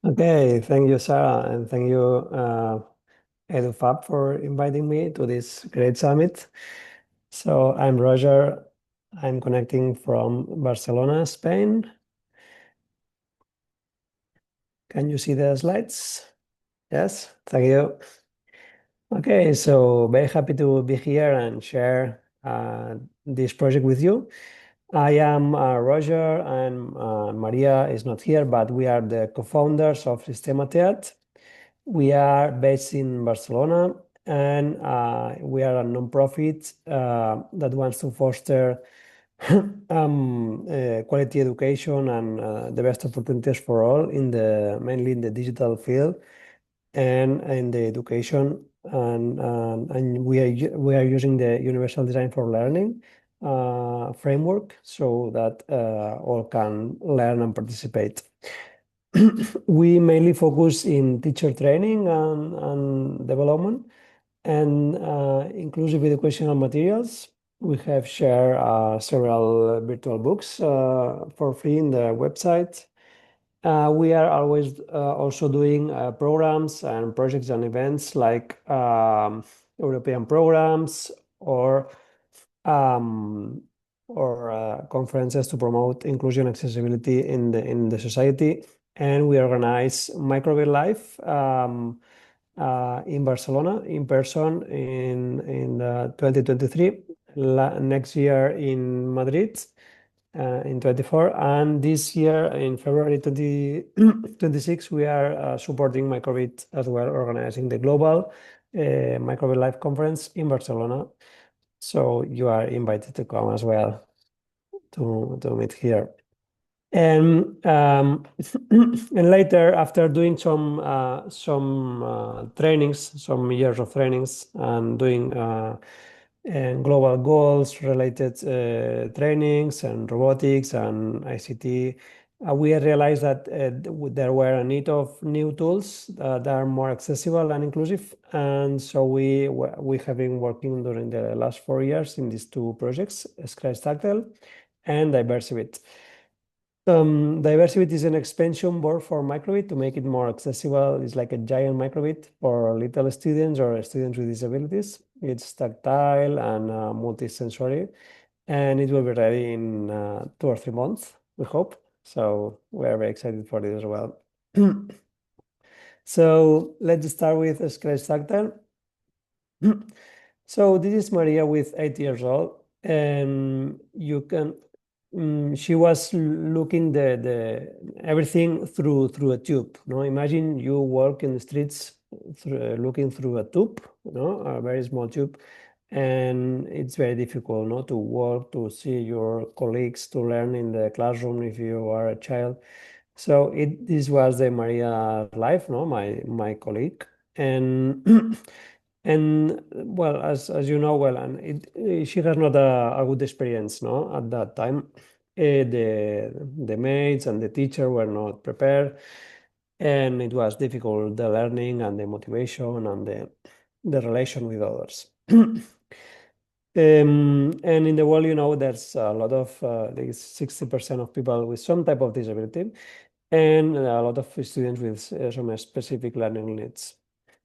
Okay, thank you, Sarah, and thank you, EduFab, for inviting me to this great summit. So I'm Roger. I'm connecting from Barcelona, Spain. Can you see the slides? Yes, thank you. Okay, so very happy to be here and share this project with you. I am Roger, and Maria is not here, but we are the co-founders of Sistema Thead. We are based in Barcelona, and we are a nonprofit that wants to foster quality education and the best opportunities for all mainly in the digital field and in the education. And we are using the Universal Design for Learning framework so that all can learn and participate. We mainly focus in teacher training and development and inclusive educational materials. We have shared several virtual books for free in the website. We are always also doing programs and projects and events like European programs or um, conferences to promote inclusion and accessibility in the society. And we organize Microbit Life in Barcelona in person in 2023. Next year in Madrid in 24, and this year in February 2026 we are supporting Microbit as well, organizing the global Microbit Life conference in Barcelona. So you are invited to come as well to meet here. And and later, after doing some trainings, some years of trainings, and doing and global goals related trainings and robotics and ICT, we realized that there were a need of new tools that are more accessible and inclusive. And so we have been working during the last 4 years in these two projects, Scratch Tactile and Diversibit. Diversibit is an expansion board for Microbit to make it more accessible. It's like a giant Microbit for little students or students with disabilities. It's tactile and multi-sensory, and it will be ready in 2 or 3 months, we hope. So we are very excited for it as well. So let's start with Scratch Tactile. So this is Maria with 8 years old, and you can she was looking the everything through a tube. No, imagine you walk in the streets looking through a tube, a very small tube, and it's very difficult, to walk, to see your colleagues, to learn in the classroom if you are a child. So this was the Maria life, my colleague, and and well, as you know well, and she has not a good experience, no, at that time. The mates and the teacher were not prepared, and it was difficult, the learning and the motivation and the relation with others. And in the world, there's a lot of, there's 60% of people with some type of disability, and a lot of students with some specific learning needs.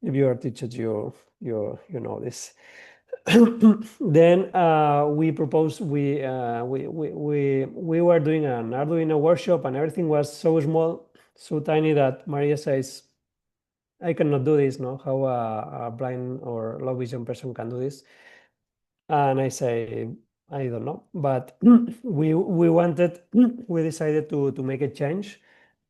If you are teachers, you know this. Then we proposed we were doing an Arduino workshop, and everything was so small, so tiny that Maria says, "I cannot do this. No, how a blind or low vision person can do this?" And I say, "I don't know," but we decided to make a change.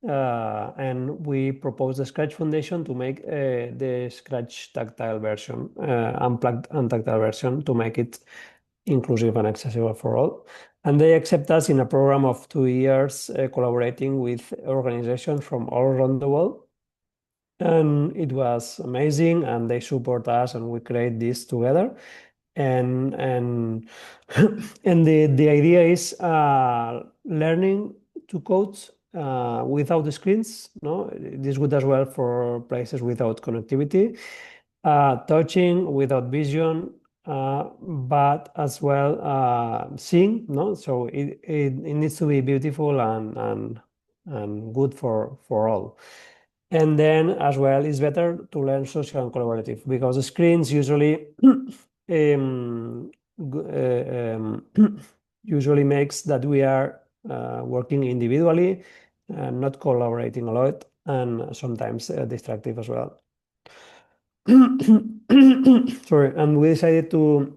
And we proposed the Scratch Foundation to make the Scratch Tactile version, unplugged and tactile version, to make it inclusive and accessible for all. And they accept us in a program of 2 years, collaborating with organizations from all around the world. And it was amazing, and they support us, and we create this together. And and the idea is learning to code without the screens. No, this would as well for places without connectivity, touching without vision, but as well seeing. No, so it needs to be beautiful and good for all. And then as well, it's better to learn social and collaborative because the screens usually usually makes that we are working individually and not collaborating a lot, and sometimes distractive as well. Sorry, and we decided to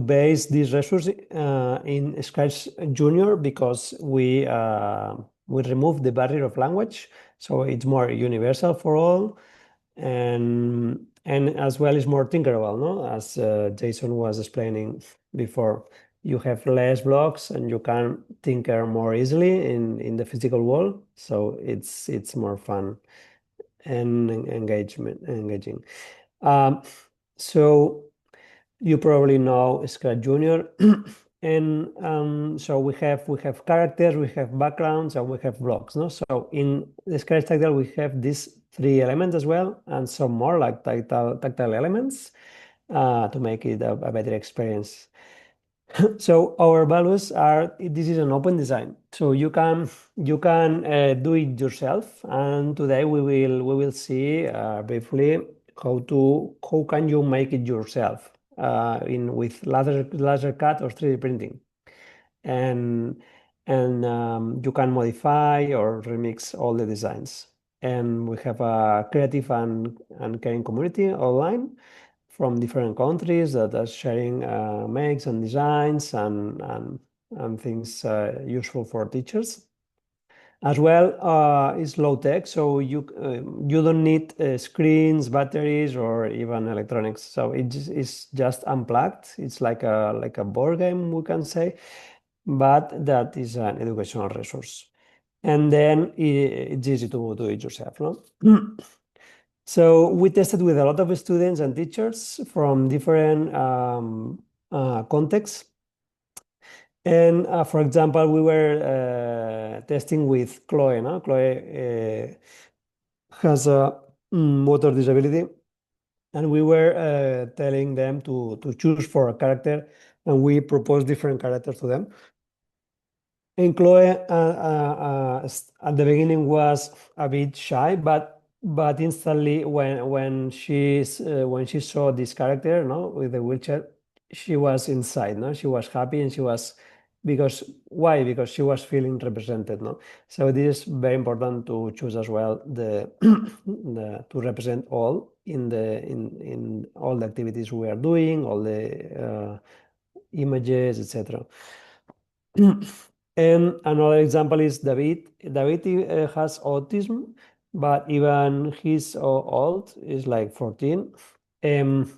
base this resource in Scratch Junior because we removed the barrier of language, so it's more universal for all, and as well is more tinkerable, no? As Jason was explaining before, you have less blocks and you can tinker more easily in the physical world, so it's more fun and engaging. Um, so you probably know Scratch Junior, and so we have characters, we have backgrounds, and we have blocks. No, so in the Scratch Tactile we have these three elements as well, and some more like tactile elements to make it a better experience. So our values are this is an open design, so you can do it yourself. And today we will see briefly how can you make it yourself in with laser cut or 3D printing, and you can modify or remix all the designs. And we have a creative and caring community online from different countries that are sharing makes and designs and things useful for teachers. As well, it's low tech, so you don't need screens, batteries, or even electronics. So it's just unplugged. It's like a board game, we can say, but that is an educational resource. And then it's easy to do it yourself, no? So we tested with a lot of students and teachers from different contexts. And for example, we were testing with Chloe. No? Chloe has a motor disability, and we were telling them to choose for a character, and we proposed different characters to them. And Chloe at the beginning was a bit shy, but instantly when she saw this character, no, with the wheelchair, she was inside, no, she was happy, and she was because why? Because she was feeling represented, no. So this is very important to choose as well to represent all in all the activities we are doing, all the images, etc. And another example is David. David has autism, but even he's old, is like 14. Um,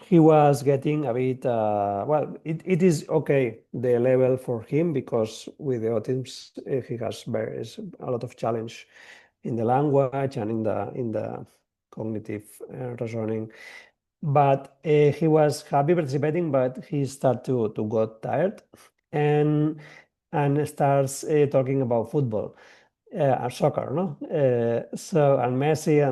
he was getting a bit, well, it is okay, the level for him, because with the autism, he has a lot of challenge in the language and in the cognitive reasoning. But he was happy participating, but he started to got tired, and starts talking about football, soccer, no? So and Messi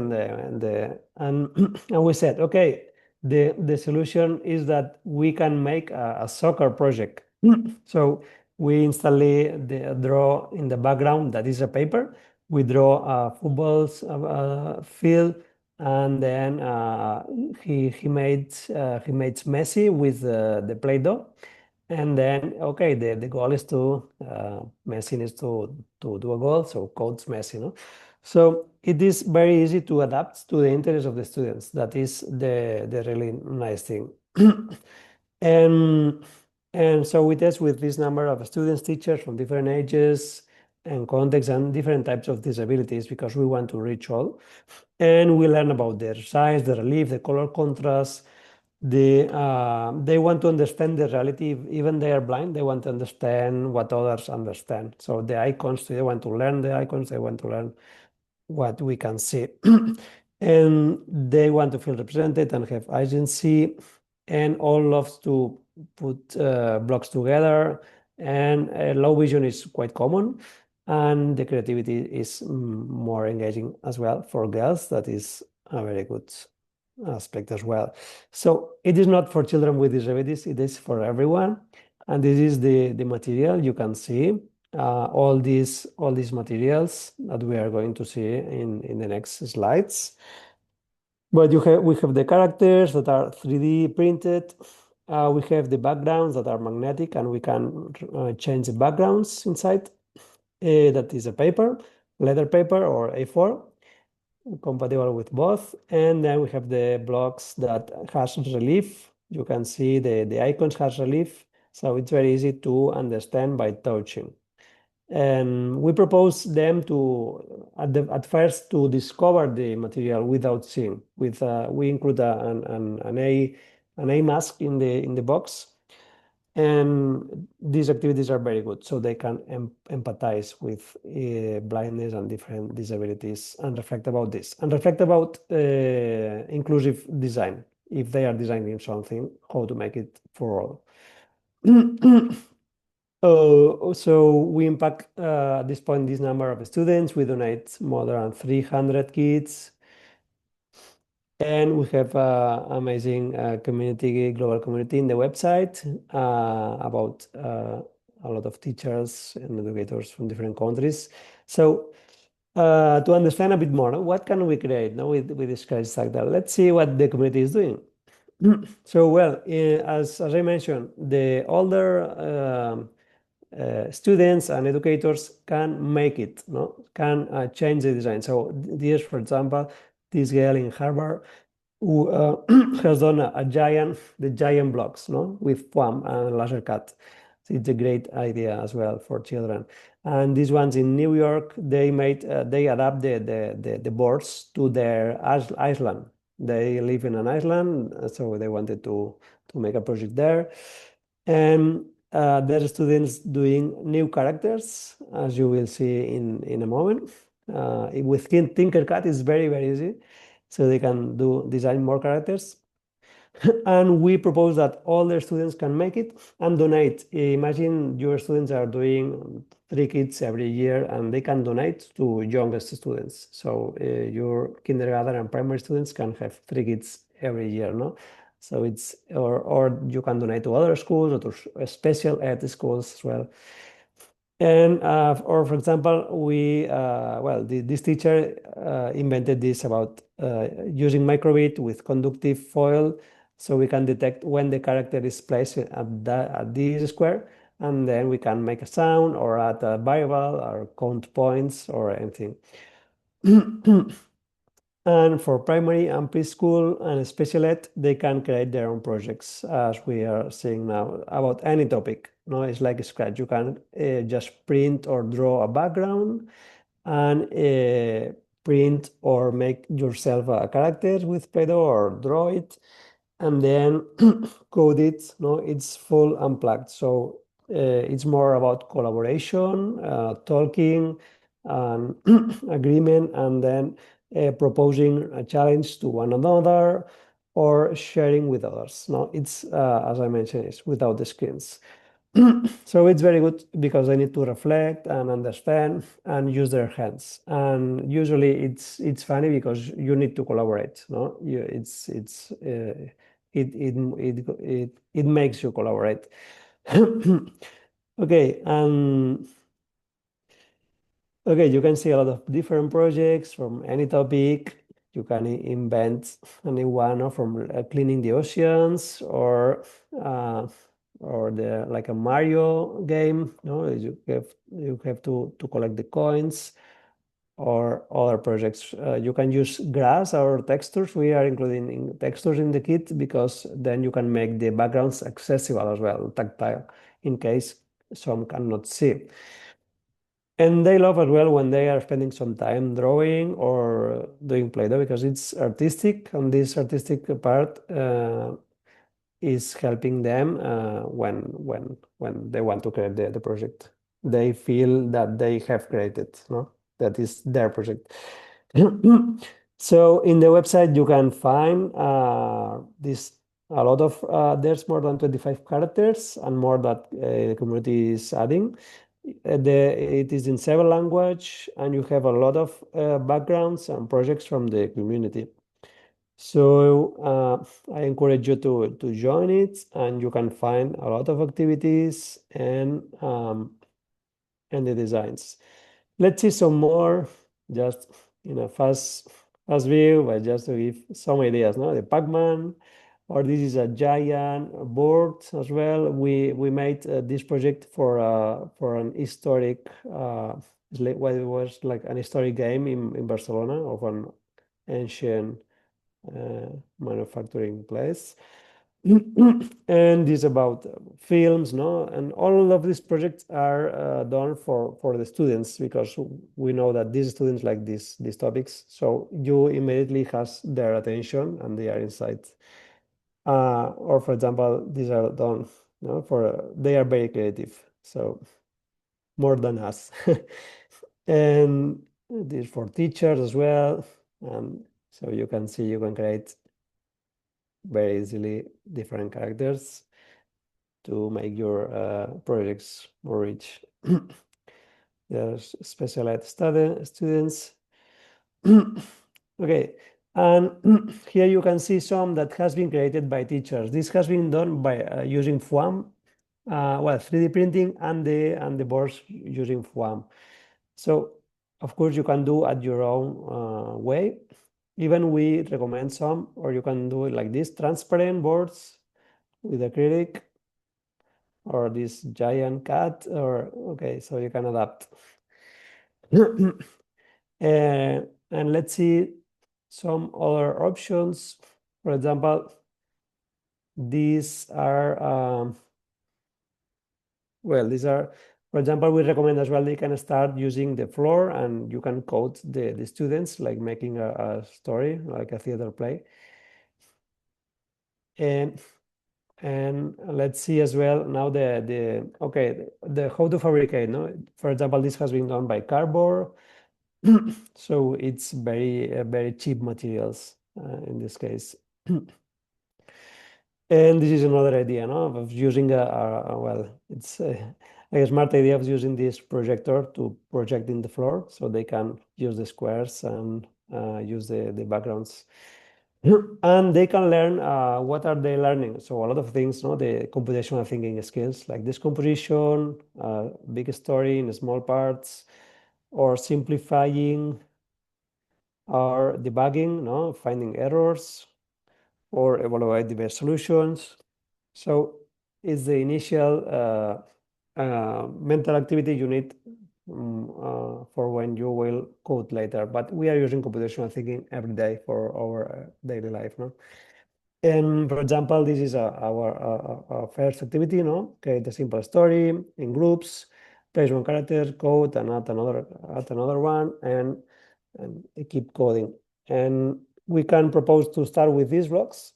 and we said, okay, the solution is that we can make a soccer project. So we instantly draw in the background, that is a paper. We draw a football field, and then he made Messi with the Play-Doh. And then, okay, the goal is Messi needs to do a goal, so coach Messi, no? So it is very easy to adapt to the interest of the students. That is the really nice thing. And so we test with this number of students, teachers from different ages and contexts and different types of disabilities, because we want to reach all. And we learn about their size, the relief, the color contrast. They want to understand the reality. Even they are blind, they want to understand what others understand. So the icons, they want to learn the icons, they want to learn what we can see. And they want to feel represented and have agency, and all loves to put blocks together. And low vision is quite common, and the creativity is more engaging as well for girls. That is a very good aspect as well. So it is not for children with disabilities, it is for everyone. And this is the material. You can see all these materials that we are going to see in the next slides. But we have the characters that are 3D printed. We have the backgrounds that are magnetic, and we can change the backgrounds inside. That is a paper, leather paper or A4, compatible with both. And then we have the blocks that has relief. You can see the icons has relief, so it's very easy to understand by touching. And we propose them to at first to discover the material without seeing. We include an A mask in the box, and these activities are very good, so they can empathize with blindness and different disabilities and reflect about this and reflect about inclusive design. If they are designing something, how to make it for all. So we impact at this point this number of students. We donate more than 300 kits, and we have amazing global community in the website about a lot of teachers and educators from different countries. So to understand a bit more, what can we create now with the Scratch Tactile? Let's see what the community is doing. So, well, as I mentioned, the older students and educators can make it, no? Can change the design. So this, for example, this girl in Harvard who has done the giant blocks, no, with foam and laser cut. So it's a great idea as well for children. And these ones in New York, they adapt the boards to their island. They live in an island, so they wanted to make a project there. And there are students doing new characters, as you will see in a moment. With Tinkercad, it's very, very easy. So they can design more characters. And we propose that all the students can make it and donate. Imagine your students are doing 3 kits every year, and they can donate to youngest students. So your kindergarten and primary students can have 3 kits every year, no? So it's or you can donate to other schools or to special ed schools as well. And or for example, this teacher invented this about using microbit with conductive foil, so we can detect when the character is placed at this square, and then we can make a sound or add a variable or count points or anything. And for primary and preschool and special ed, they can create their own projects, as we are seeing now, about any topic. No, it's like Scratch. You can just print or draw a background and print or make yourself a character with Play-Doh or draw it and then code it. No, it's full unplugged. So it's more about collaboration, talking, and agreement, and then proposing a challenge to one another or sharing with others. No, it's as I mentioned, it's without the screens. So it's very good because they need to reflect and understand and use their hands. And usually it's funny because you need to collaborate. No, it makes you collaborate. Okay, okay, you can see a lot of different projects from any topic. You can invent a new one, or from cleaning the oceans, uh, or the like a Mario game. No, you have to collect the coins, or other projects. You can use grass or textures. We are including textures in the kit because then you can make the backgrounds accessible as well, tactile, in case some cannot see. And they love as well when they are spending some time drawing or doing Play-Doh because it's artistic, and this artistic part is helping them when they want to create the project. They feel that they have created, no? That is their project. So in the website you can find this a lot of there's more than 25 characters and more that the community is adding. It is in several language, and you have a lot of backgrounds and projects from the community. So I encourage you to join it, and you can find a lot of activities and the designs. Let's see some more, just in a fast view, but just to give some ideas. No, the Pac-Man, or this is a giant board as well. We made this project for an historic. What it was like an historic game in Barcelona of an ancient manufacturing place. And this about films, no? And all of these projects are done for the students, because we know that these students like these topics. So you immediately has their attention and they are inside. Or for example, these are done, for they are very creative. So more than us. And this for teachers as well. So you can see you can create very easily different characters to make your projects more rich. There's specialized students. Okay, and here you can see some that has been created by teachers. This has been done by using FUAM, 3D printing, and the boards using FUAM. So of course you can do at your own way. Even we recommend some, or you can do it like this: transparent boards with acrylic, or this giant cat, or okay, so you can adapt. And let's see some other options. For example, these are for example, we recommend as well they can start using the floor, and you can code the students, like making a story, like a theater play. And let's see as well now the how to fabricate. No, for example, this has been done by cardboard, so it's very cheap materials in this case. And this is another idea, no, of using it's a smart idea of using this projector to project in the floor, so they can use the squares and use the backgrounds. And they can learn what are they learning. So a lot of things, no, the computational thinking skills like this composition, big story in small parts, or simplifying, or debugging, no, finding errors, or evaluate the best solutions. So it's the initial mental activity you need for when you will code later. But we are using computational thinking every day for our daily life, no? And for example, this is our first activity, no? Create a simple story in groups, place one character, code, and add another one, and keep coding. And we can propose to start with these blocks,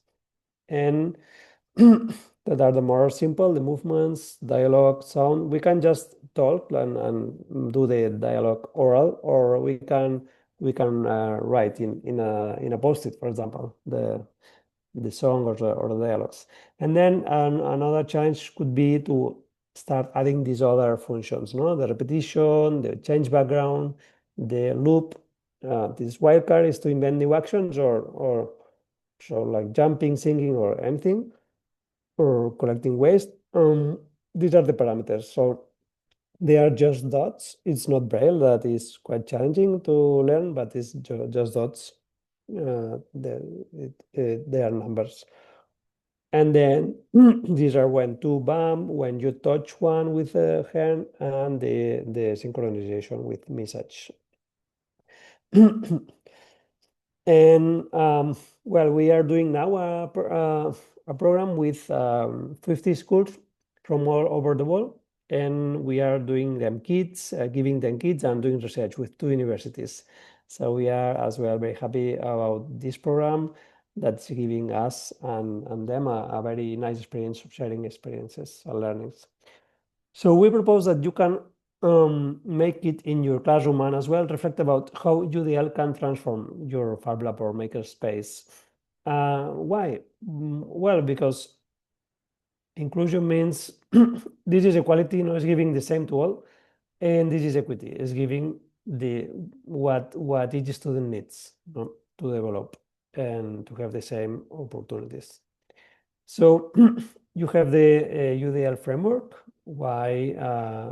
and that are the more simple, the movements, dialogue, sound. We can just talk and do the dialogue oral, or we can write in a post-it, for example, the song or the dialogues. And then another challenge could be to start adding these other functions, no? The repetition, the change background, the loop. This wildcard is to invent new actions, or so like jumping, singing, or anything, or collecting waste. These are the parameters. So they are just dots. It's not Braille. That is quite challenging to learn, but it's just dots. They are numbers. And then these are when to bump, when you touch one with a hand, and the synchronization with message. And we are doing now a program with 50 schools from all over the world, and we are doing them kits, giving them kits, and doing research with 2 universities. So we are as well very happy about this program that's giving us and them a very nice experience of sharing experiences and learnings. So we propose that you can make it in your classroom, and as well reflect about how UDL can transform your Fab Lab or makerspace. Why? Well, because inclusion means this is equality, no, is giving the same to all, and this is equity, is giving what each student needs, no, to develop. and to have the same opportunities. So you have the UDL framework. Why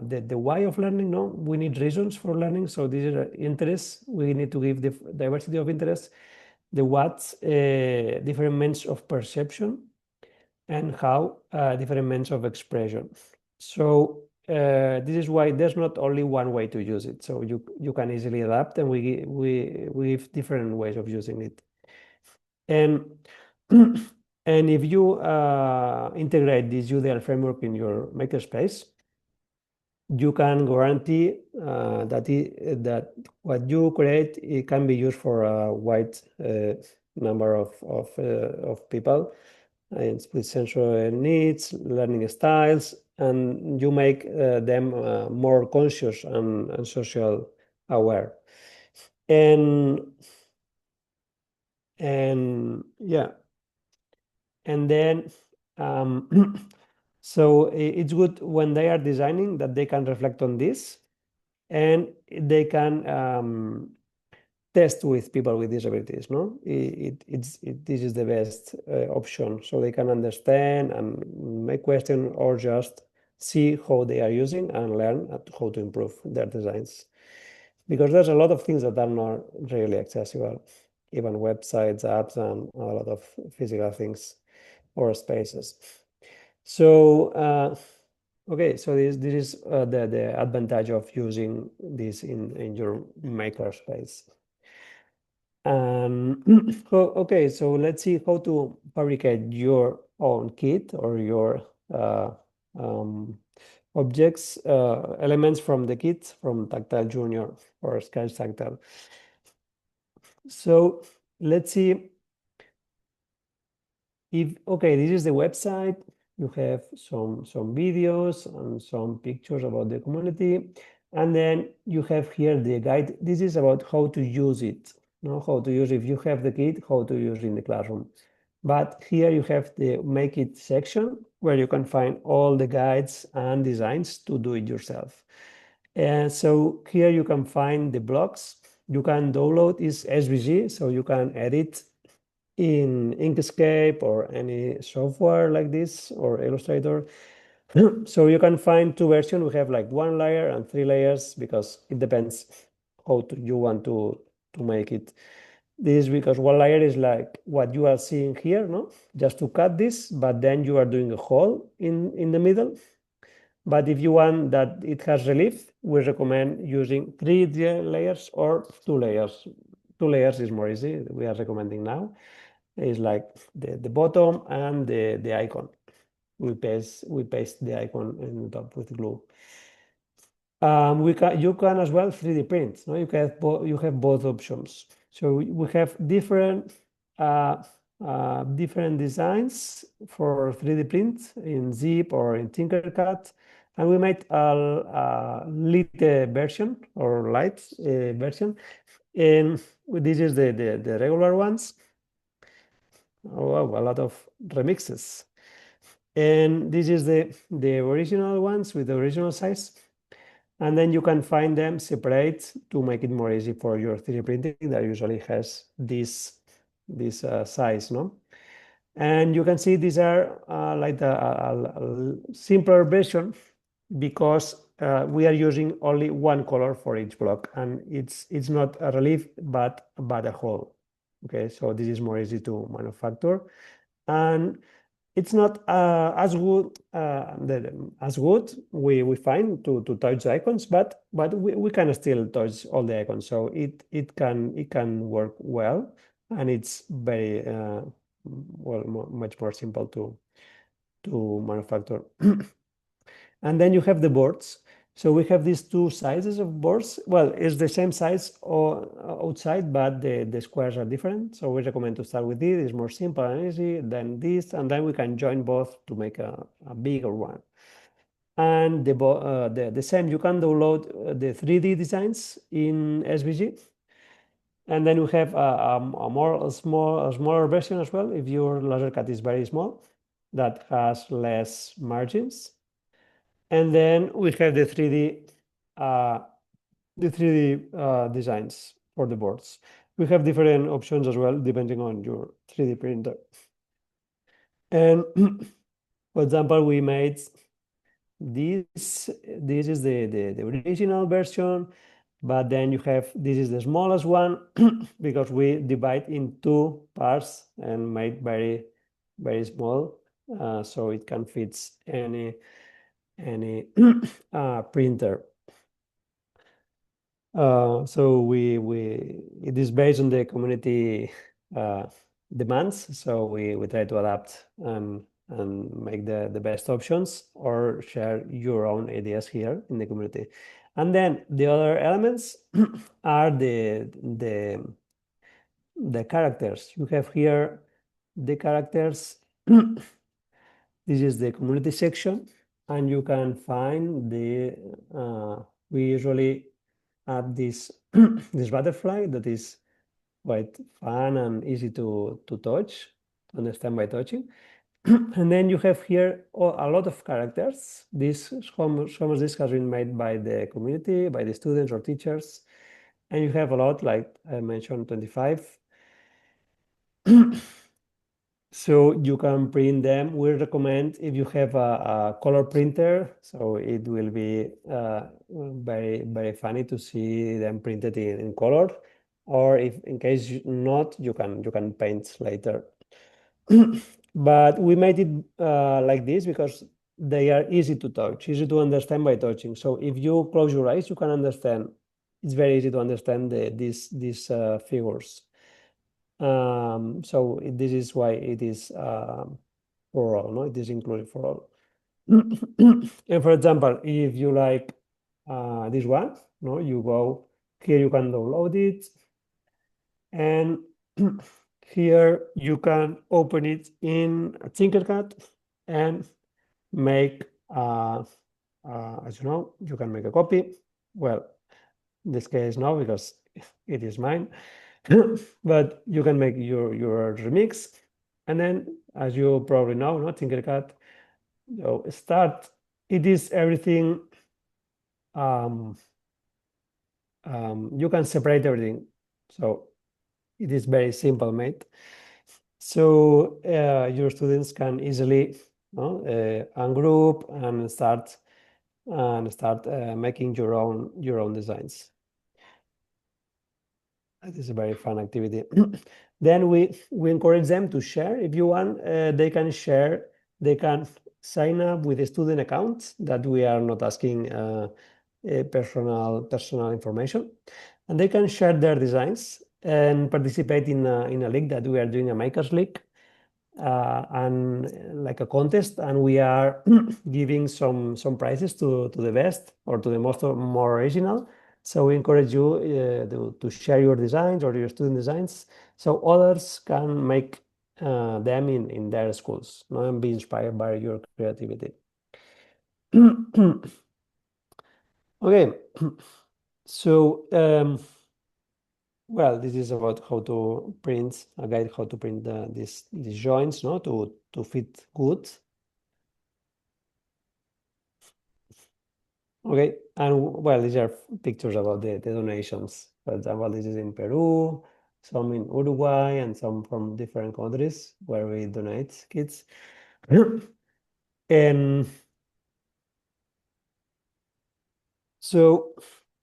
the why of learning? No, we need reasons for learning. So these are interests. We need to give the diversity of interests. The what, different means of perception, and how, different means of expression. So this is why there's not only one way to use it. So you can easily adapt, and we give different ways of using it. And and if you integrate this UDL framework in your makerspace, you can guarantee that what you create, it can be used for a wide number of people, and with sensory needs, learning styles, and you make them more conscious and social aware. And yeah, and then so it's good when they are designing that they can reflect on this, and they can test with people with disabilities. No, this is the best option, so they can understand and make questions, or just see how they are using and learn how to improve their designs. Because there's a lot of things that are not really accessible, even websites, apps, and a lot of physical things or spaces. So okay, so this is the advantage of using this in your makerspace. Okay, so let's see how to fabricate your own kit or your um, objects, elements from the kit from Tactile Junior or Scratch Tactile. So let's see if, okay, this is the website. You have some videos and some pictures about the community. And then you have here the guide. This is about how to use it, how to use, if you have the kit, how to use it in the classroom. But here you have the Make It section, where you can find all the guides and designs to do it yourself. And so here you can find the blocks. You can download is SVG, so you can edit in Inkscape or any software like this, or Illustrator. So you can find two versions. We have like 1 layer and 3 layers, because it depends how you want to make it. This is because 1 layer is like what you are seeing here, no? Just to cut this, but then you are doing a hole in the middle. But if you want that it has relief, we recommend using 3 layers or 2 layers. 2 layers is more easy. We are recommending now. It's like the bottom and the icon. We paste the icon in the top with glue. You can as well 3D print. No, you have both options. So we have different different designs for 3D print in Zip or in Tinkercad, and we made a lit version or light version, and this is the regular ones. Oh, wow, a lot of remixes. And this is the original ones with the original size. And then you can find them separate to make it more easy for your 3D printing that usually has this size, no? And you can see these are like a simpler version, because we are using only one color for each block, and it's not a relief but a hole. Okay, so this is more easy to manufacture, and it's not as good we find to touch the icons, but we can still touch all the icons, so it can work well, and it's very much more simple to manufacture. And then you have the boards. So we have these two sizes of boards. Well, it's the same size outside, but the squares are different. So we recommend to start with this. It's more simple and easy than this. And then we can join both to make a bigger one. And the same, you can download the 3D designs in SVG. And then we have a smaller version as well, if your laser cut is very small, that has less margins. And then we have the 3D designs for the boards. we have different options as well, depending on your 3D printer. And for example, we made this is the original version, but then you have, this is the smallest one because we divide in two parts and made very, very small, so it can fit any printer. So it is based on the community demands. So we try to adapt and make the best options or share your own ideas here in the community. And then the other elements are the characters. You have here the characters. This is the community section, and you can find we usually add this this butterfly that is quite fun and easy to touch, to understand by touching. And then you have here a lot of characters. Some of this has been made by the community, by the students or teachers. And you have a lot, like I mentioned, 25. So you can print them. We recommend if you have a color printer, so it will be very, very funny to see them printed in color. Or if in case not, you can paint later. But we made it like this because they are easy to touch, easy to understand by touching. So if you close your eyes, you can understand. It's very easy to understand these figures. So this is why it is for all, no? It is included for all. And for example, if you like this one, no, you go here, you can download it, and here you can open it in Tinkercad and make, as you know, you can make a copy. Well, in this case, no, because it is mine. But you can make your remix, and then, as you probably know, no, Tinkercad, so start. It is everything. You can separate everything, so it is very simple made. So your students can easily ungroup and start making your own designs. It is a very fun activity. Then we encourage them to share. If you want, they can share. They can sign up with a student account that we are not asking personal information, and they can share their designs and participate in a league that we are doing, a makers league, and like a contest, and we are giving some prizes to the best or to the more original. So we encourage you to share your designs or your student designs, so others can make them in their schools, and be inspired by your creativity. Okay, so well, this is about how to print, a guide how to print these joints, to fit good. Okay, and well, these are pictures about the donations. For example, this is in Peru, some in Uruguay, and some from different countries where we donate kits. And so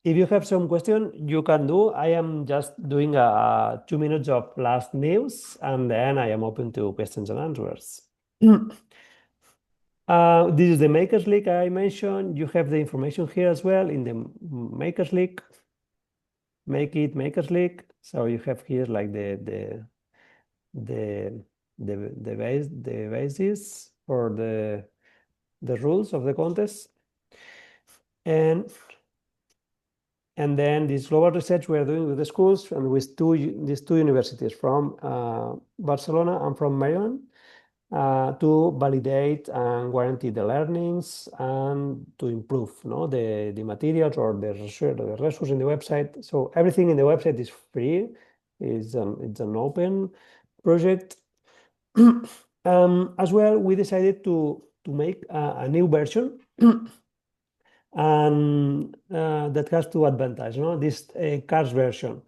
if you have some question, you can do. I am just doing 2 minutes of last news, and then I am open to questions and answers. This is the Makers League I mentioned. You have the information here as well in the Makers League. Make it Makers League. So you have here like the basis for the rules of the contest. And then this global research we are doing with the schools and with these two universities from Barcelona and from Maryland. To validate and guarantee the learnings and to improve the materials or the resources in the website. So everything in the website is free. It's an open project. As well, we decided to make a new version and that has two advantages. This cards version.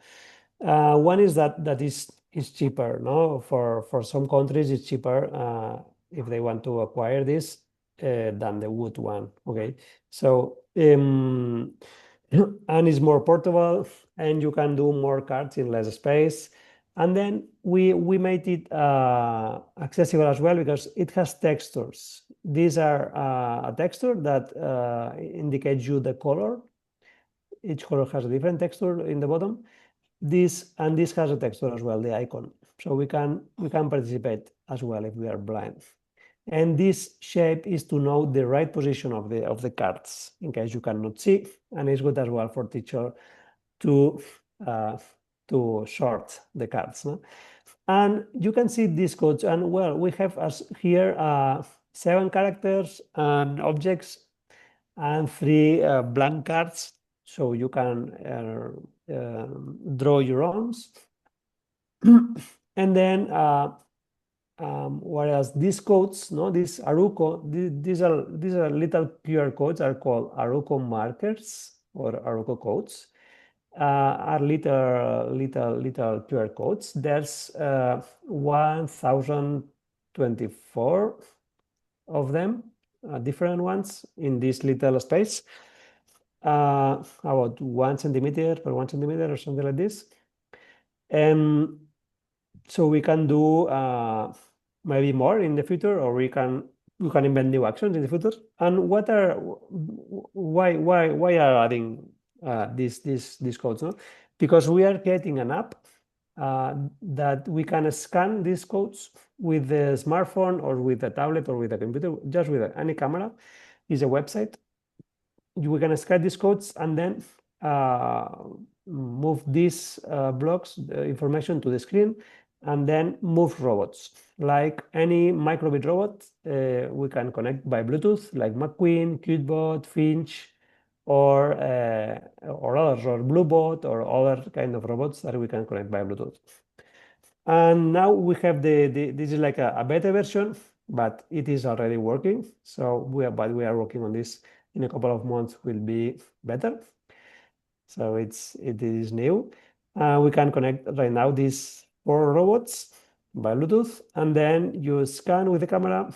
One is that is cheaper, no? For some countries, it's cheaper if they want to acquire this than the wood one. Okay, so and it's more portable, and you can do more cards in less space. And then we made it accessible as well because it has textures. These are a texture that indicates you the color. Each color has a different texture in the bottom. This has a texture as well, the icon. So we can participate as well if we are blind. And this shape is to know the right position of the cards in case you cannot see, and it's good as well for teacher to uh, to sort the cards. No? And you can see these codes, and well, we have as here 7 characters and objects and 3 blank cards, so you can draw your own. And then whereas these codes, no, these Aruco, these are little QR codes are called Aruco markers or Aruco codes. Are little QR codes. There's 1024 of them, different ones in this little space, about 1 centimeter per 1 centimeter or something like this. And so we can do maybe more in the future, or we can invent new actions in the future. And why are adding these codes? No? Because we are creating an app that we can scan these codes with the smartphone or with a tablet or with a computer, just with any camera. Is a website. We can scan these codes and then move these blocks, the information to the screen, and then move robots. Like any microbit robot, we can connect by Bluetooth, like McQueen, CuteBot, Finch, or others, or Bluebot, or other kind of robots that we can connect by Bluetooth. And now we have this is like a beta version, but it is already working. So we are working on this. In a couple of months will be better. So it is new. We can connect right now these 4 robots by Bluetooth, and then you scan with the camera.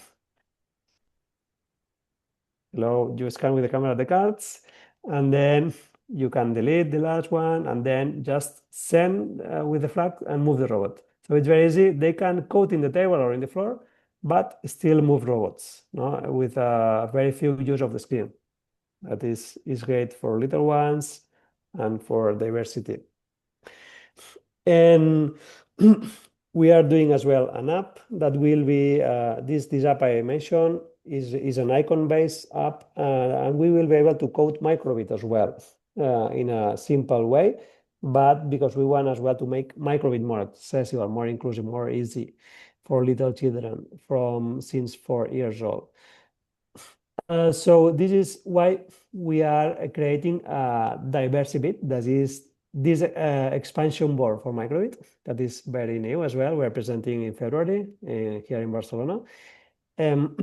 Hello, you scan with the camera the cards, and then you can delete the last one, and then just send with the flag and move the robot. So it's very easy. They can code in the table or in the floor, but still move robots, no? With very few use of the screen. That is great for little ones and for diversity. And we are doing as well an app that will be this app I mentioned is an icon-based app, and we will be able to code microbit as well in a simple way. But because we want as well to make microbit more accessible, more inclusive, more easy for little children from since 4 years old. So this is why we are creating a diversity. That is this expansion board for microbit that is very new as well. We're presenting in February here in Barcelona. And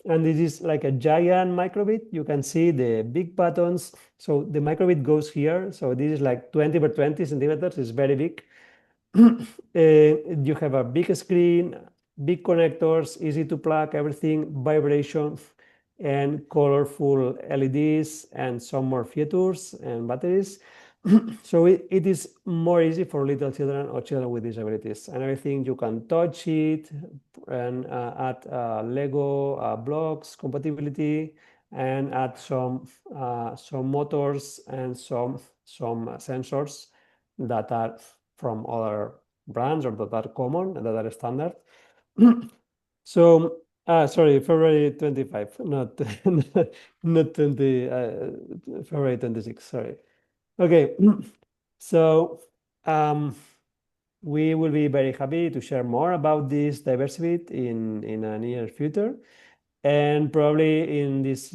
this is like a giant microbit. You can see the big buttons. So the microbit goes here. So this is like 20 by 20 centimeters. It's very big. You have a big screen, big connectors, easy to plug everything, vibration, and colorful LEDs, and some more features and batteries. So it is more easy for little children or children with disabilities, and everything you can touch it and add Lego blocks compatibility, and add some motors and some sensors that are from other brands or that are common and that are standard. So sorry, February 25, not not 20, February 26, sorry. Okay, so we will be very happy to share more about this diversity in a near future. And probably in this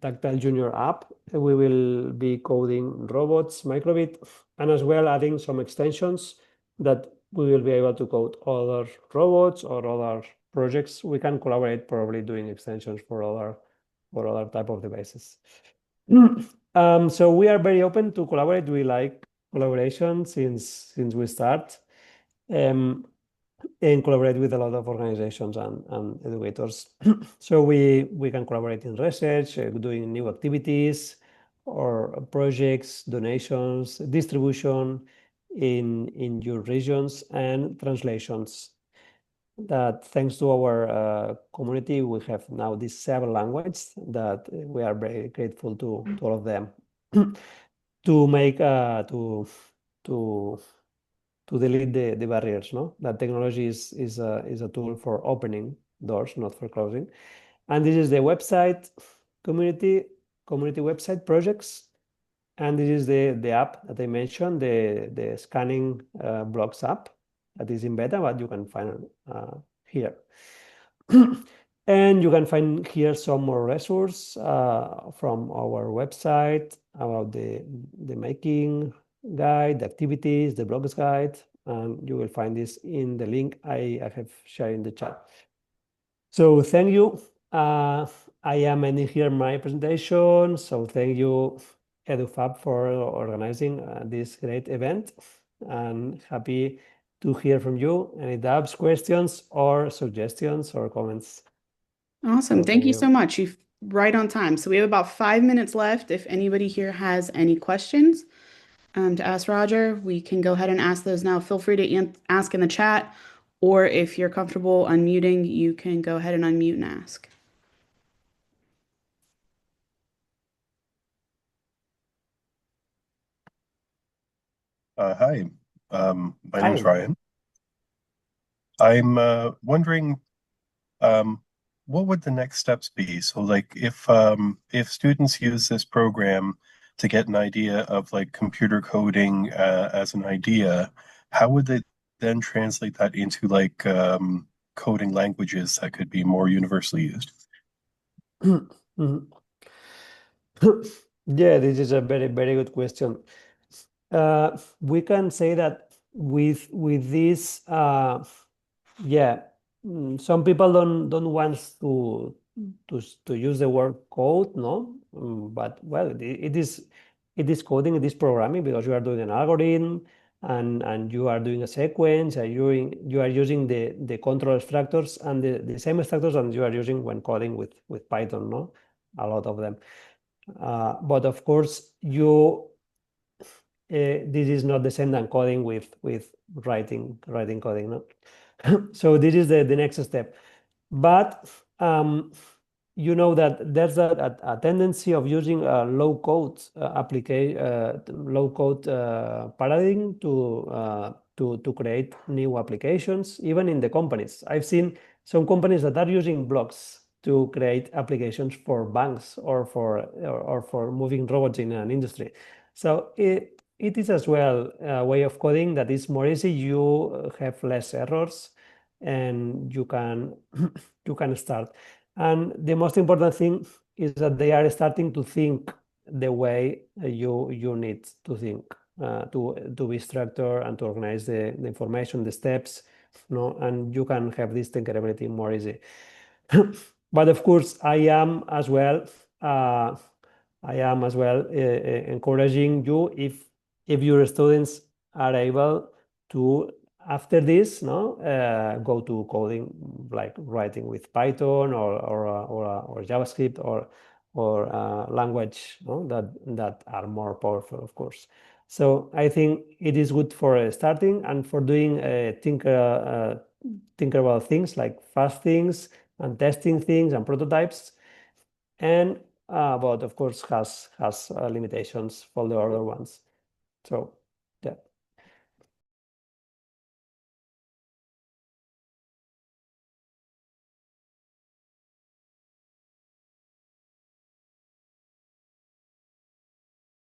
Tactile Junior app, we will be coding robots, microbit, and as well adding some extensions that we will be able to code other robots or other projects. We can collaborate, probably doing extensions for other type of devices. So we are very open to collaborate. We like collaboration since we start, and collaborate with a lot of organizations and educators. So we can collaborate in research, doing new activities or projects, donations, distribution in your regions, and translations. That thanks to our community, we have now these 7 languages that we are very grateful to all of them to make to delete the barriers. No, that technology is a tool for opening doors, not for closing. And this is the website community website projects. And this is the app that I mentioned, the scanning blocks app that is in beta, but you can find here. And you can find here some more resources from our website about the making guide, the activities, the blogs guide, and you will find this in the link I have shared in the chat. So thank you. I am ending here my presentation. So thank you, EduFab, for organizing this great event, and happy to hear from you. Any doubts, questions, or suggestions or comments? Awesome. So Thank you so much. You're right on time. So we have about 5 minutes left. If anybody here has any questions to ask Roger, we can go ahead and ask those now. Feel free to ask in the chat, or if you're comfortable unmuting, you can go ahead and unmute and ask. Hi, my name is Ryan. I'm wondering, what would the next steps be? So, like, if students use this program to get an idea of like computer coding as an idea, how would they then translate that into like coding languages that could be more universally used? Yeah, this is a very, very good question. We can say that with this, yeah, some people don't want to use the word code, no, but well, it is coding, it is programming, because you are doing an algorithm and you are doing a sequence, and you are using the control structures and the same structures that you are using when coding with Python, no, a lot of them. But of course, this is not the same than coding with writing coding, no? So this is the next step. But you know that there's a tendency of using a low code paradigm to create new applications, even in the companies. I've seen some companies that are using blocks to create applications for banks or for moving robots in an industry. So it is as well a way of coding that is more easy. You have less errors, and you can start. And the most important thing is that they are starting to think the way you need to think, to be structured and to organize the information, the steps, and you can have this thinkerability more easy. But of course, I am as well encouraging you, if your students are able to, after this, go to coding, like writing with Python or JavaScript or language, that are more powerful, of course. So I think it is good for starting and for doing tinkerable things, like fast things and testing things and prototypes, and but of course has limitations for the other ones. So